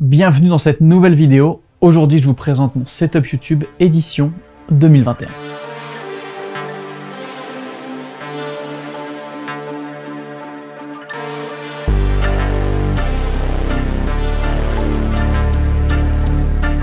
Bienvenue dans cette nouvelle vidéo. Aujourd'hui, je vous présente mon setup YouTube édition 2021.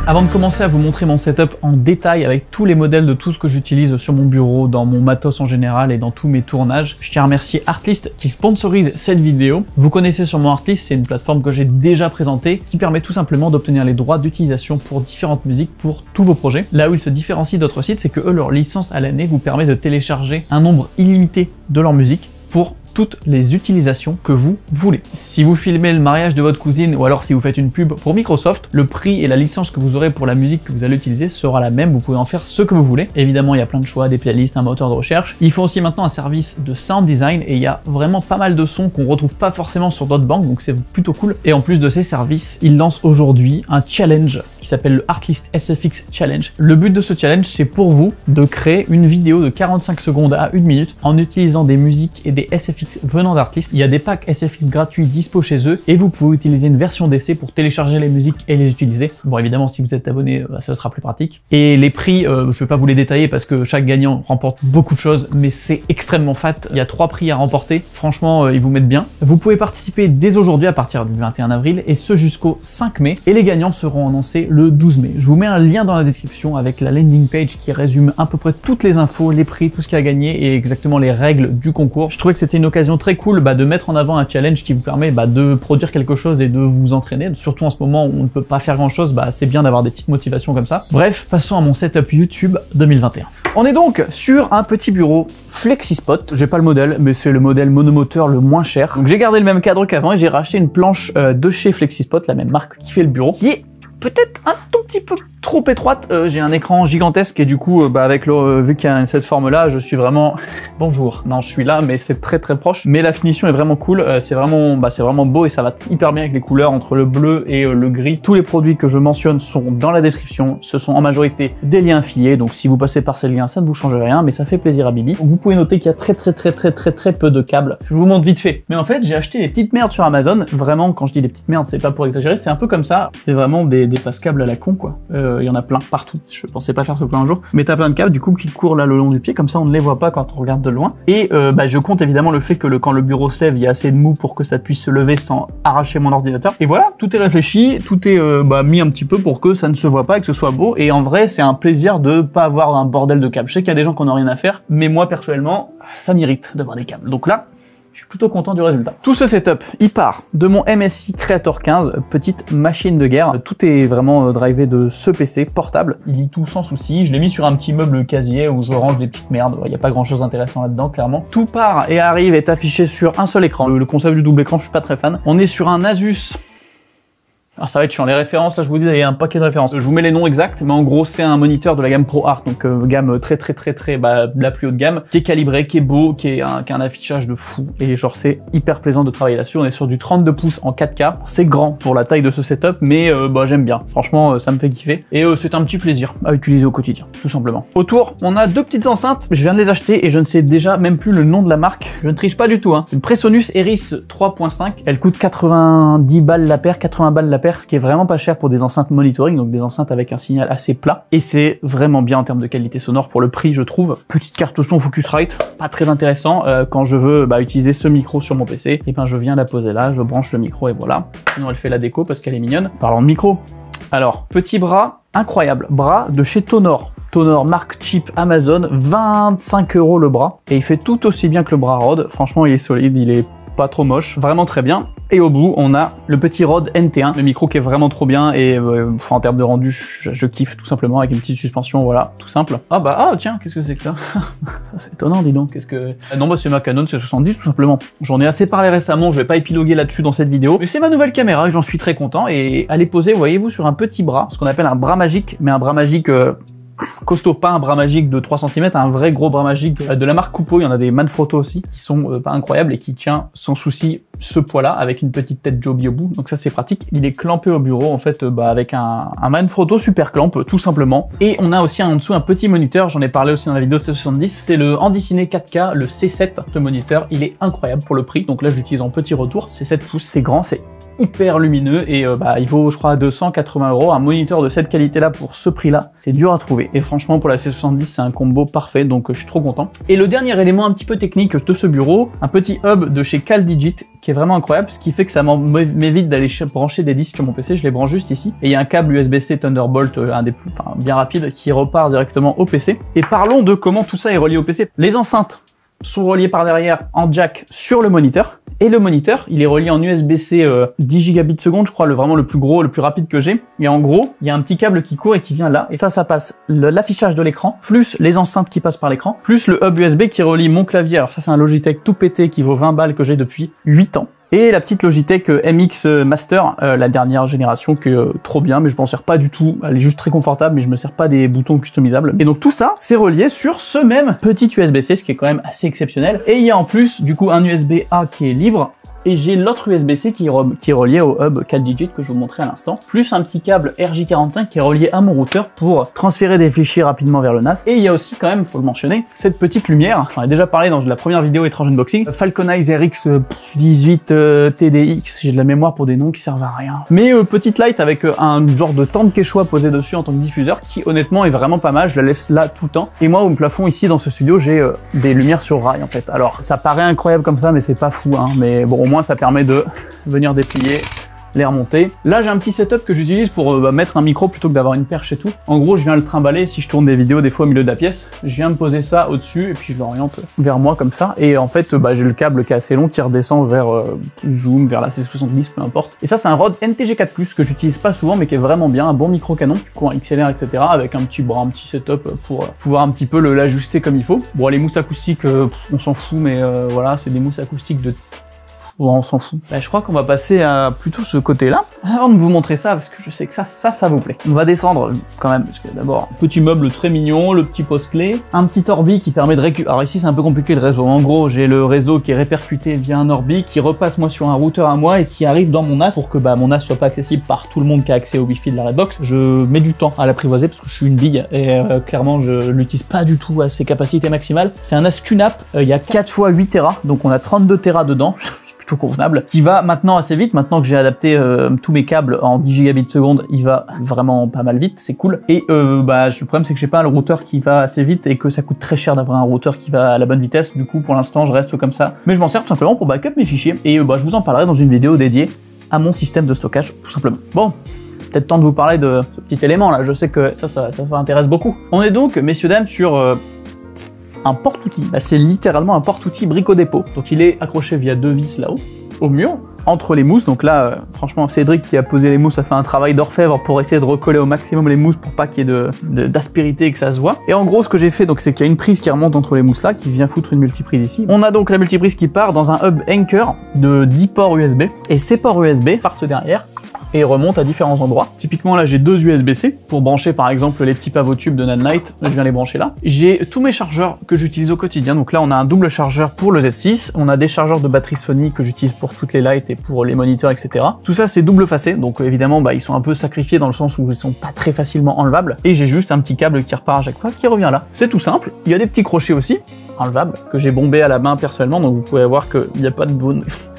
Avant de commencer à vous montrer mon setup en détail avec tous les modèles de tout ce que j'utilise sur mon bureau, dans mon matos en général et dans tous mes tournages, je tiens à remercier Artlist qui sponsorise cette vidéo. Vous connaissez sûrement Artlist, c'est une plateforme que j'ai déjà présentée qui permet tout simplement d'obtenir les droits d'utilisation pour différentes musiques pour tous vos projets. Là où ils se différencient d'autres sites, c'est que eux, leur licence à l'année vous permet de télécharger un nombre illimité de leur musique pour toutes les utilisations que vous voulez. Si vous filmez le mariage de votre cousine ou alors si vous faites une pub pour Microsoft, le prix et la licence que vous aurez pour la musique que vous allez utiliser sera la même, vous pouvez en faire ce que vous voulez. Évidemment, il y a plein de choix, des playlists, un moteur de recherche. Ils font aussi maintenant un service de sound design et il y a vraiment pas mal de sons qu'on retrouve pas forcément sur d'autres banques, donc c'est plutôt cool. Et en plus de ces services, ils lancent aujourd'hui un challenge qui s'appelle le Artlist SFX Challenge. Le but de ce challenge, c'est pour vous de créer une vidéo de 45 secondes à 1 minute en utilisant des musiques et des SFX venant d'Artlist. Il y a des packs SFX gratuits dispo chez eux et vous pouvez utiliser une version d'essai pour télécharger les musiques et les utiliser. Bon, évidemment, si vous êtes abonné, ce sera plus pratique. Et les prix, je vais pas vous les détailler parce que chaque gagnant remporte beaucoup de choses, mais c'est extrêmement fat. Il y a 3 prix à remporter. Franchement, ils vous mettent bien. Vous pouvez participer dès aujourd'hui à partir du 21 avril et ce jusqu'au 5 mai. Et les gagnants seront annoncés le 12 mai. Je vous mets un lien dans la description avec la landing page qui résume à peu près toutes les infos, les prix, tout ce qu'il y a à gagner et exactement les règles du concours. Je trouvais que c'était une occasion très cool de mettre en avant un challenge qui vous permet de produire quelque chose et de vous entraîner. Surtout en ce moment où on ne peut pas faire grand chose, c'est bien d'avoir des petites motivations comme ça. Bref, passons à mon setup YouTube 2021. On est donc sur un petit bureau FlexiSpot. J'ai pas le modèle, mais c'est le modèle monomoteur le moins cher. Donc j'ai gardé le même cadre qu'avant et j'ai racheté une planche de chez FlexiSpot, la même marque qui fait le bureau, qui est peut-être un tout petit peu trop étroite. J'ai un écran gigantesque et du coup, avec vu qu'il y a cette forme-là, je suis vraiment... Bonjour. Non, je suis là, mais c'est très très proche. Mais la finition est vraiment cool. C'est vraiment beau et ça va hyper bien avec les couleurs entre le bleu et le gris. Tous les produits que je mentionne sont dans la description. Ce sont en majorité des liens affiliés. Donc si vous passez par ces liens, ça ne vous change rien, mais ça fait plaisir à Bibi. Donc, vous pouvez noter qu'il y a très peu de câbles. Je vous montre vite fait. Mais en fait, j'ai acheté des petites merdes sur Amazon. Vraiment, quand je dis des petites merdes, c'est pas pour exagérer. C'est un peu comme ça. C'est vraiment des passe-câbles à la con, quoi. Il y en a plein partout. Je pensais pas faire ce plan un jour. Mais t'as plein de câbles du coup qui courent là le long du pied, comme ça on ne les voit pas quand on regarde de loin. Et je compte évidemment le fait que quand le bureau se lève, il y a assez de mou pour que ça puisse se lever sans arracher mon ordinateur. Et voilà, tout est réfléchi, tout est mis un petit peu pour que ça ne se voit pas et que ce soit beau. Et en vrai, c'est un plaisir de pas avoir un bordel de câbles. Je sais qu'il y a des gens qui n'ont rien à faire, mais moi personnellement, ça m'irrite d'avoir des câbles. Donc là, je suis plutôt content du résultat. Tout ce setup, il part de mon MSI Creator 15, petite machine de guerre. Tout est vraiment drivé de ce PC portable. Il lit tout sans souci. Je l'ai mis sur un petit meuble casier où je range des petites merdes. Il n'y a pas grand chose d'intéressant là-dedans, clairement. Tout part et arrive est affiché sur un seul écran. Le concept du double écran, je suis pas très fan. On est sur un Asus. Alors ça va être chiant, les références, là je vous dis, il y a un paquet de références. Je vous mets les noms exacts, mais en gros c'est un moniteur de la gamme ProArt, donc gamme très la plus haute gamme, qui est calibré, qui est beau, qui a un affichage de fou, et genre c'est hyper plaisant de travailler là-dessus. On est sur du 32 pouces en 4K, c'est grand pour la taille de ce setup, mais j'aime bien, franchement ça me fait kiffer, et c'est un petit plaisir à utiliser au quotidien, tout simplement. Autour, on a 2 petites enceintes, je viens de les acheter, et je ne sais déjà même plus le nom de la marque, je ne triche pas du tout, hein. Une Presonus Eris 3.5, elle coûte 90 balles la paire, 80 balles la paire, ce qui est vraiment pas cher pour des enceintes monitoring, donc des enceintes avec un signal assez plat, et c'est vraiment bien en termes de qualité sonore pour le prix, je trouve. Petite carte son Focusrite, pas très intéressant. Quand je veux utiliser ce micro sur mon PC, et je viens la poser là, je branche le micro et voilà. Sinon elle fait la déco parce qu'elle est mignonne. Parlons de micro. Alors, petit bras incroyable, bras de chez Tonor. Tonor, marque cheap Amazon, 25 € le bras, et il fait tout aussi bien que le bras Rode. Franchement, il est solide, il est pas trop moche, vraiment très bien. Et au bout, on a le petit Rode NT1, le micro qui est vraiment trop bien et en termes de rendu, je kiffe tout simplement avec une petite suspension, voilà, tout simple. Tiens, qu'est-ce que c'est que ça? C'est étonnant, dis donc, qu'est-ce que... Non, c'est ma Canon C70 tout simplement. J'en ai assez parlé récemment, je vais pas épiloguer là-dessus dans cette vidéo, mais c'est ma nouvelle caméra et j'en suis très content. Et elle est posée, voyez-vous, sur un petit bras, ce qu'on appelle un bras magique, mais un bras magique... costaud, pas un bras magique de 3 cm, un vrai gros bras magique de la marque Coupeau. Il y en a des Manfrotto aussi qui sont pas incroyables et qui tient sans souci ce poids-là avec une petite tête Joby au bout. Donc ça c'est pratique. Il est clampé au bureau en fait avec un Manfrotto Super Clamp tout simplement. Et on a aussi en dessous un petit moniteur, j'en ai parlé aussi dans la vidéo C70, c'est le Handycine 4K, le C7, le moniteur. Il est incroyable pour le prix. Donc là j'utilise en petit retour, c'est 7 pouces, c'est grand, c'est hyper lumineux et il vaut, je crois, 280 €. Un moniteur de cette qualité-là pour ce prix-là, c'est dur à trouver. Et franchement, pour la C70, c'est un combo parfait, donc je suis trop content. Et le dernier élément un petit peu technique de ce bureau, un petit hub de chez CalDigit qui est vraiment incroyable, ce qui fait que ça m'évite d'aller brancher des disques sur mon PC. Je les branche juste ici. Et il y a un câble USB-C Thunderbolt, un des plus, bien rapide, qui repart directement au PC. Et parlons de comment tout ça est relié au PC. Les enceintes sont reliées par derrière en jack sur le moniteur. Et le moniteur, il est relié en USB-C 10 gigabits seconde, je crois, vraiment le plus gros, le plus rapide que j'ai. Et en gros, il y a un petit câble qui court et qui vient là. Et ça passe l'affichage de l'écran, plus les enceintes qui passent par l'écran, plus le hub USB qui relie mon clavier. Alors ça, c'est un Logitech tout pété qui vaut 20 balles que j'ai depuis 8 ans. Et la petite Logitech MX Master, la dernière génération, qui est trop bien, mais je m'en sers pas du tout. Elle est juste très confortable, mais je me sers pas des boutons customisables. Et donc tout ça, c'est relié sur ce même petit USB-C, ce qui est quand même assez exceptionnel. Et il y a en plus, du coup, un USB-A qui est libre. Et j'ai l'autre USB-C qui est relié au hub CalDigit que je vous montrais à l'instant, plus un petit câble RJ45 qui est relié à mon routeur pour transférer des fichiers rapidement vers le NAS. Et il y a aussi quand même, faut le mentionner, cette petite lumière, j'en ai déjà parlé dans la première vidéo étrange unboxing, Falcon Eyes RX 18 TDX, j'ai de la mémoire pour des noms qui servent à rien. Mais petite light avec un genre de tente Quechua posé dessus en tant que diffuseur, qui honnêtement est vraiment pas mal, je la laisse là tout le temps. Et moi au plafond ici dans ce studio, j'ai des lumières sur rail en fait. Alors ça paraît incroyable comme ça, mais c'est pas fou, hein, mais bon, au moins ça permet de venir déplier, les remonter. Là j'ai un petit setup que j'utilise pour mettre un micro plutôt que d'avoir une perche et tout. En gros je viens le trimballer, si je tourne des vidéos des fois au milieu de la pièce, je viens me poser ça au-dessus et puis je l'oriente vers moi comme ça. Et en fait j'ai le câble qui est assez long qui redescend vers Zoom, vers la C70, peu importe. Et ça c'est un Rode NTG4+, que j'utilise pas souvent mais qui est vraiment bien, un bon micro canon, courant XLR, etc. avec un petit bras, un petit setup pour pouvoir un petit peu l'ajuster comme il faut. Bon les mousses acoustiques, on s'en fout, mais voilà, c'est des mousses acoustiques de... Bon, on s'en fout. Je crois qu'on va passer à plutôt ce côté-là. Avant de vous montrer ça, parce que je sais que ça vous plaît. On va descendre quand même, parce que d'abord, petit meuble très mignon, le petit poste-clé, un petit orbi qui permet de récupérer. Alors ici, c'est un peu compliqué le réseau. En gros, j'ai le réseau qui est répercuté via un orbi, qui repasse moi sur un routeur à moi et qui arrive dans mon NAS pour que mon NAS soit pas accessible par tout le monde qui a accès au Wi-Fi de la Redbox. Je mets du temps à l'apprivoiser parce que je suis une bille et clairement, je l'utilise pas du tout à ses capacités maximales. C'est un NAS QNAP, il y a 4 x 8 Tera, donc on a 32 Tera dedans. Convenable, qui va maintenant assez vite. Maintenant que j'ai adapté tous mes câbles en 10 gigabits seconde, il va vraiment pas mal vite, c'est cool. Et le problème c'est que j'ai pas le routeur qui va assez vite et que ça coûte très cher d'avoir un routeur qui va à la bonne vitesse. Du coup pour l'instant je reste comme ça, mais je m'en sers tout simplement pour backup mes fichiers. Et je vous en parlerai dans une vidéo dédiée à mon système de stockage tout simplement. Bon, peut-être temps de vous parler de ce petit élément là, je sais que ça intéresse beaucoup. On est donc, messieurs dames, sur un porte-outil. C'est littéralement un porte-outil brico-dépôt. Donc il est accroché via 2 vis là-haut, au mur, entre les mousses. Donc là, franchement, Cédric qui a posé les mousses a fait un travail d'orfèvre pour essayer de recoller au maximum les mousses pour pas qu'il y ait d'aspérité et que ça se voit. Et en gros, ce que j'ai fait, donc, c'est qu'il y a une prise qui remonte entre les mousses là, qui vient foutre une multiprise ici. On a donc la multiprise qui part dans un hub Anker de 10 ports USB. Et ces ports USB partent derrière et remontent à différents endroits. Typiquement là j'ai 2 USB-C pour brancher par exemple les petits pavotubes de Nanlite, je viens les brancher là. J'ai tous mes chargeurs que j'utilise au quotidien, donc là on a un double chargeur pour le Z6, on a des chargeurs de batterie Sony que j'utilise pour toutes les lights et pour les moniteurs, etc. Tout ça c'est double facé, donc évidemment ils sont un peu sacrifiés dans le sens où ils sont pas très facilement enlevables, et j'ai juste un petit câble qui repart à chaque fois qui revient là. C'est tout simple, il y a des petits crochets aussi, enlevables, que j'ai bombé à la main personnellement, donc vous pouvez voir qu'il n'y a pas de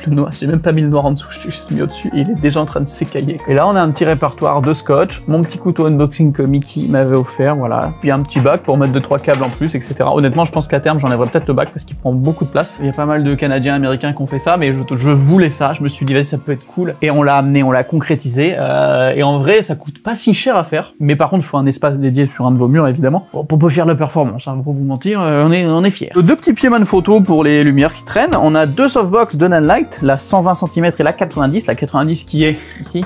le noir, j'ai même pas mis le noir en dessous, je l'ai juste mis au-dessus et il est déjà en train de s'écailler. Et là on a un petit répertoire de scotch, mon petit couteau unboxing que Mickey m'avait offert, voilà, puis un petit bac pour mettre 2-3 câbles en plus, etc. Honnêtement je pense qu'à terme j'enlèverai peut-être le bac parce qu'il prend beaucoup de place. Il y a pas mal de Canadiens, Américains qui ont fait ça, mais je voulais ça, je me suis dit vas-y ça peut être cool, et on l'a amené, on l'a concrétisé, et en vrai ça coûte pas si cher à faire, mais par contre il faut un espace dédié sur un de vos murs évidemment, pour pas faire de la performance, hein, pour vous mentir, on est fiers. 2 petits pieds manphoto pour les lumières qui traînent, on a 2 softbox de Nanlite, la 120 cm et la 90 qui est ici.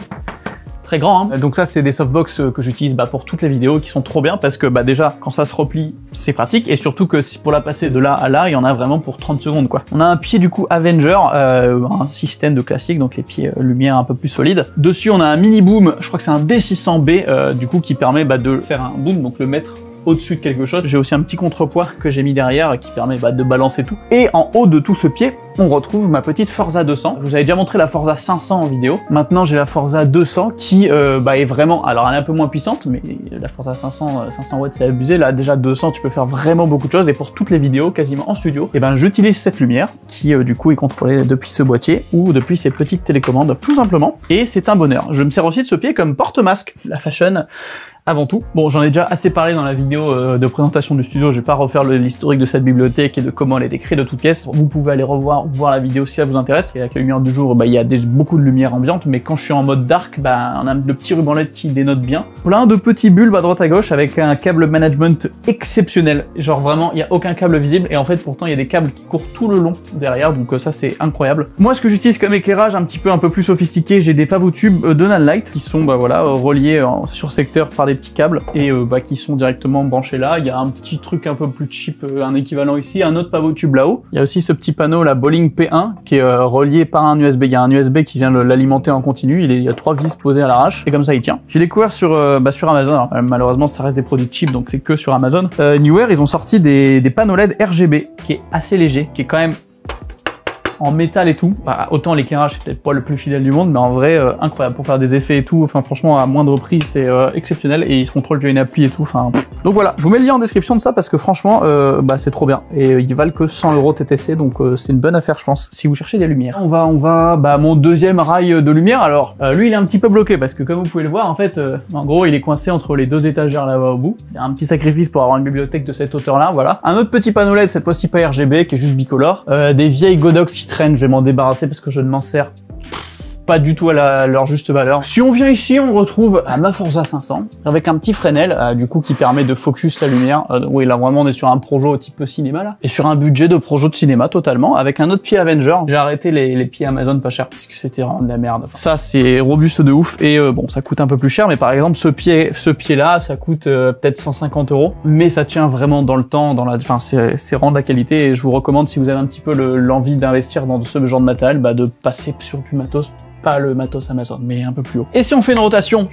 Très grand, hein. Donc ça c'est des softbox que j'utilise pour toutes les vidéos qui sont trop bien parce que déjà quand ça se replie c'est pratique, et surtout que si pour la passer de là à là il y en a vraiment pour 30 secondes quoi. On a un pied du coup Avenger, un système de classique, donc les pieds lumière un peu plus solides. Dessus on a un mini boom, je crois que c'est un D600B du coup qui permet de faire un boom, donc le mettre au-dessus de quelque chose. J'ai aussi un petit contrepoids que j'ai mis derrière qui permet de balancer tout. Et en haut de tout ce pied, on retrouve ma petite Forza 200. Je vous avais déjà montré la Forza 500 en vidéo. Maintenant, j'ai la Forza 200 qui est vraiment... Alors, elle est un peu moins puissante, mais la Forza 500 watts, c'est abusé. Là, déjà 200, tu peux faire vraiment beaucoup de choses. Et pour toutes les vidéos, quasiment en studio, et ben, j'utilise cette lumière qui, du coup, est contrôlée depuis ce boîtier ou depuis ces petites télécommandes, tout simplement. Et c'est un bonheur. Je me sers aussi de ce pied comme porte-masque. La fashion... Avant tout, bon, j'en ai déjà assez parlé dans la vidéo de présentation du studio, je vais pas refaire l'historique de cette bibliothèque et de comment elle est créée de toutes pièces. Vous pouvez aller voir la vidéo si ça vous intéresse. Et avec la lumière du jour, il y a beaucoup de lumière ambiante, mais quand je suis en mode dark, on a le petit ruban LED qui dénote bien. Plein de petits bulbes à droite à gauche avec un câble management exceptionnel. Genre vraiment, il y a aucun câble visible et en fait pourtant il y a des câbles qui courent tout le long derrière, donc ça c'est incroyable. Moi, ce que j'utilise comme éclairage un peu plus sophistiqué, j'ai des pavotubes de Nanlite qui sont reliés sur secteur par des petits câbles et qui sont directement branchés là. Il y a un petit truc un peu plus cheap, un équivalent ici, un autre pavotube là-haut. Il y a aussi ce petit panneau, la Bowling P1, qui est relié par un USB. Il y a un USB qui vient l'alimenter en continu. Il y a 3 vis posées à l'arrache et comme ça il tient. J'ai découvert sur Amazon. Alors, malheureusement, ça reste des produits cheap, donc c'est que sur Amazon. Neewer, ils ont sorti des panneaux LED RGB qui est assez léger, qui est quand même en métal et tout. Autant l'éclairage c'est peut-être pas le plus fidèle du monde, mais en vrai incroyable pour faire des effets et tout. Enfin franchement à moindre prix c'est exceptionnel et ils se contrôlent via une appli et tout. Enfin donc voilà, je vous mets le lien en description de ça parce que franchement c'est trop bien et ils valent que 100 € TTC donc c'est une bonne affaire je pense si vous cherchez des lumières. On va mon deuxième rail de lumière. Alors lui il est un petit peu bloqué parce que comme vous pouvez le voir en fait en gros il est coincé entre les deux étagères là-bas au bout. C'est un petit sacrifice pour avoir une bibliothèque de cette hauteur là. Voilà. Un autre petit panneau LED cette fois-ci pas RGB qui est juste bicolore. Des vieilles Godox qui traînent, je vais m'en débarrasser parce que je ne m'en sers pas du tout à leur juste valeur. Si on vient ici, on retrouve ma Forza 500 avec un petit Fresnel du coup qui permet de focus la lumière. Oui, là vraiment on est sur un projo type cinéma là et sur un budget de projo de cinéma totalement avec un autre pied Avenger. J'ai arrêté les pieds Amazon pas cher parce que c'était vraiment de la merde. Enfin, ça c'est robuste de ouf et bon ça coûte un peu plus cher mais par exemple ce pied là ça coûte peut-être 150 € mais ça tient vraiment dans le temps, enfin c'est vraiment de la qualité et je vous recommande si vous avez un petit peu l'envie d'investir dans ce genre de matériel de passer sur du matos. Pas le matos Amazon, mais un peu plus haut. Et si on fait une rotation,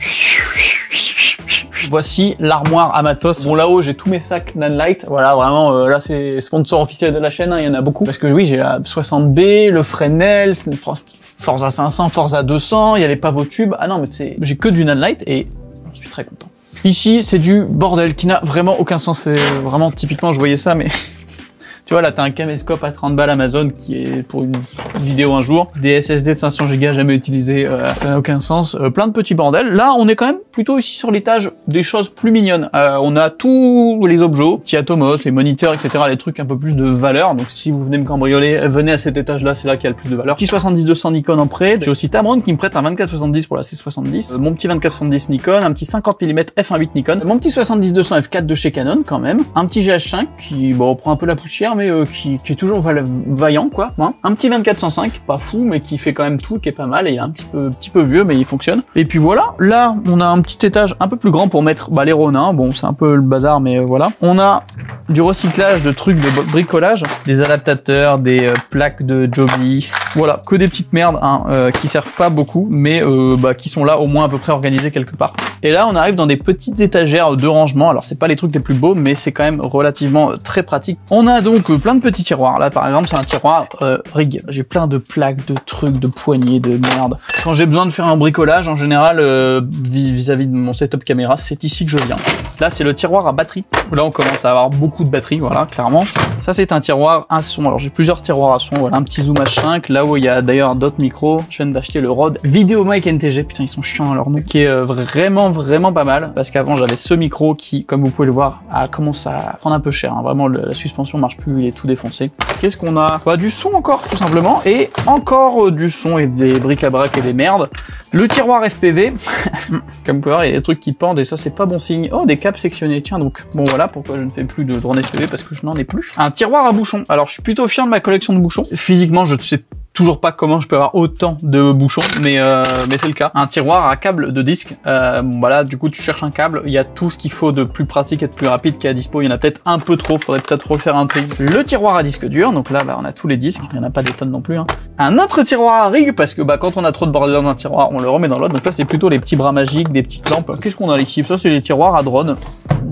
voici l'armoire à matos. Bon là-haut j'ai tous mes sacs Nanlite. Voilà vraiment là c'est sponsor officiel de la chaîne, il y en a beaucoup. Parce que oui j'ai la 60B, le Fresnel, Forza 500, Forza 200, il y a les pavotubes. Ah non mais j'ai que du Nanlite et je suis très content. Ici c'est du bordel qui n'a vraiment aucun sens. C'est vraiment typiquement je voyais ça mais... Tu vois, là, t'as un caméscope à 30 balles Amazon qui est pour une vidéo un jour. Des SSD de 500 Go jamais utilisés, ça n'a aucun sens. Plein de petits bordels. Là, on est quand même plutôt ici sur l'étage des choses plus mignonnes. On a tous les objets, petits Atomos, les moniteurs, etc. Les trucs un peu plus de valeur. Donc, si vous venez me cambrioler, venez à cet étage-là, c'est là qu'il y a le plus de valeur. Petit 70-200 Nikon en prêt. J'ai aussi Tamron qui me prête un 24-70 pour la C70. Mon petit 24-70 Nikon, un petit 50 mm f1.8 Nikon. Mon petit 70-200 f4 de chez Canon quand même. Un petit GH5 qui, bon, prend un peu la poussière, mais qui est toujours vaillant quoi. Hein. Un petit 24-105, pas fou, mais qui fait quand même tout, qui est pas mal, et il est un petit peu vieux, mais il fonctionne. Et puis voilà, là, on a un petit étage un peu plus grand pour mettre les Ronin. Bon, c'est un peu le bazar, mais voilà. On a du recyclage de trucs de bricolage, des adaptateurs, des plaques de Joby. Voilà, que des petites merdes hein, qui servent pas beaucoup, mais qui sont là au moins à peu près organisées quelque part. Et là, on arrive dans des petites étagères de rangement. Alors, c'est pas les trucs les plus beaux, mais c'est quand même relativement très pratique. On a donc plein de petits tiroirs. Là, par exemple, c'est un tiroir rig. J'ai plein de plaques, de trucs, de poignées, de merde. Quand j'ai besoin de faire un bricolage, en général, vis-à-vis de mon setup caméra, c'est ici que je viens. Là, c'est le tiroir à batterie. Là, on commence à avoir beaucoup de batteries, voilà, clairement. Ça, c'est un tiroir à son. Alors, j'ai plusieurs tiroirs à son. Voilà, un petit Zoom H5. Là où il y a d'ailleurs d'autres micros. Je viens d'acheter le Rode VideoMic NTG. Putain, ils sont chiants dans leur nom. Qui est vraiment pas mal. Parce qu'avant, j'avais ce micro qui, comme vous pouvez le voir, a commencé à prendre un peu cher. Hein. Vraiment, la suspension marche plus. Il est tout défoncé. Qu'est-ce qu'on a? Du son encore, tout simplement. Et encore du son et des bric-à-brac et des merdes. Le tiroir FPV. Comme vous pouvez voir, il y a des trucs qui pendent et ça, c'est pas bon signe. Oh, des câbles sectionnés. Tiens, donc, bon, voilà pourquoi je ne fais plus de drone FPV parce que je n'en ai plus. Un tiroir à bouchons. Alors, je suis plutôt fier de ma collection de bouchons. Physiquement, je sais toujours pas comment je peux avoir autant de bouchons, mais c'est le cas. Un tiroir à câble de disque. Voilà, du coup, tu cherches un câble. Il y a tout ce qu'il faut de plus pratique et de plus rapide qui est à dispo. Il y en a peut-être un peu trop. Faudrait peut-être refaire un tri. Le tiroir à disque dur. Donc là, on a tous les disques. Il n'y en a pas des tonnes non plus. Hein. Un autre tiroir à rig parce que quand on a trop de bordel dans un tiroir, on le remet dans l'autre. Donc là, c'est plutôt les petits bras magiques, des petits clamps. Qu'est-ce qu'on a ici? Ça, c'est les tiroirs à drone.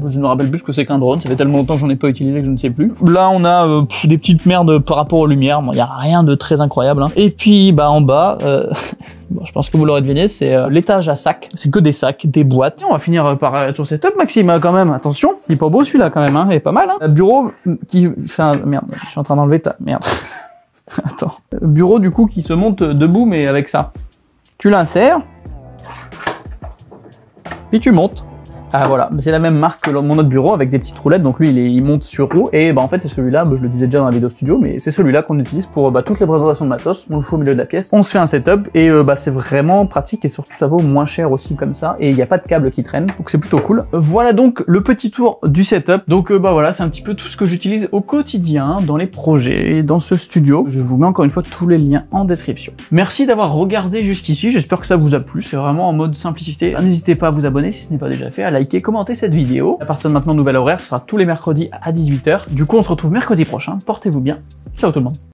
Je ne me rappelle plus ce que c'est qu'un drone, ça fait tellement longtemps que j'en ai pas utilisé que je ne sais plus. Là on a des petites merdes par rapport aux lumières, bon, y a rien de très incroyable. Hein. Et puis bah en bas, bon, je pense que vous l'aurez deviné, c'est l'étage à sacs. C'est que des sacs, des boîtes. Et on va finir par ton setup, Maxime, quand même. Attention, il est pas beau celui-là quand même, hein. Il est pas mal. Hein. Un bureau qui fait un... Merde, je suis en train d'enlever ta... Merde. Attends. Bureau du coup qui se monte debout mais avec ça. Tu l'insères. Puis tu montes. Ah voilà, c'est la même marque que mon autre bureau avec des petites roulettes, donc lui il monte sur roue, et bah en fait c'est celui-là, je le disais déjà dans la vidéo studio, mais c'est celui-là qu'on utilise pour toutes les présentations de matos, on le fout au milieu de la pièce, on se fait un setup, et c'est vraiment pratique, et surtout ça vaut moins cher aussi comme ça, et il n'y a pas de câble qui traîne, donc c'est plutôt cool. Voilà donc le petit tour du setup, donc voilà, c'est un petit peu tout ce que j'utilise au quotidien, dans les projets, dans ce studio. Je vous mets encore une fois tous les liens en description. Merci d'avoir regardé jusqu'ici, j'espère que ça vous a plu, c'est vraiment en mode simplicité. N'hésitez pas à vous abonner si ce n'est pas déjà fait, à liker, commenter cette vidéo. À partir de maintenant, nouvel horaire, ce sera tous les mercredis à 18 h. Du coup, on se retrouve mercredi prochain. Portez-vous bien. Ciao tout le monde.